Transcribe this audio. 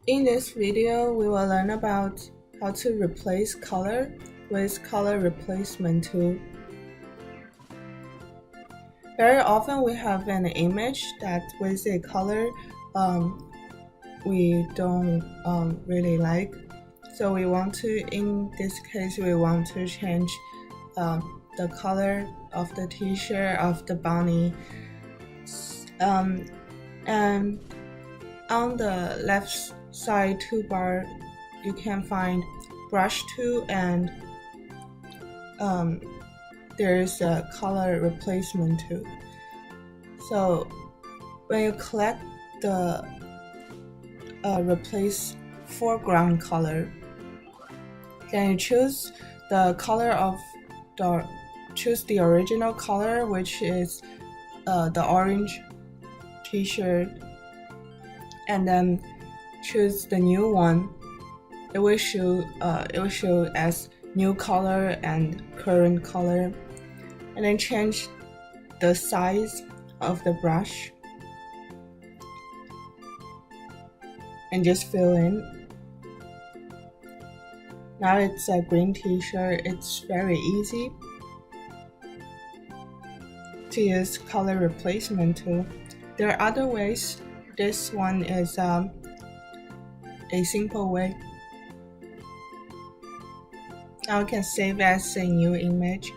In this video, we will learn about how to replace color with color replacement tool. Very often we have an image that with a color we don't really like. So in this case, we want to change the color of the t-shirt of the bunny. And on the left side toolbar, you can find brush tool and there's a color replacement tool. So when you select the replace foreground color, then you choose the color of choose the original color, which is the orange t-shirt, and then choose the new one. It will show as new color and current color, and then change the size of the brush and just fill in. Now it's a green t-shirt. It's very easy to use color replacement tool. There are other ways. This one is a simple way. Now we can save as a new image.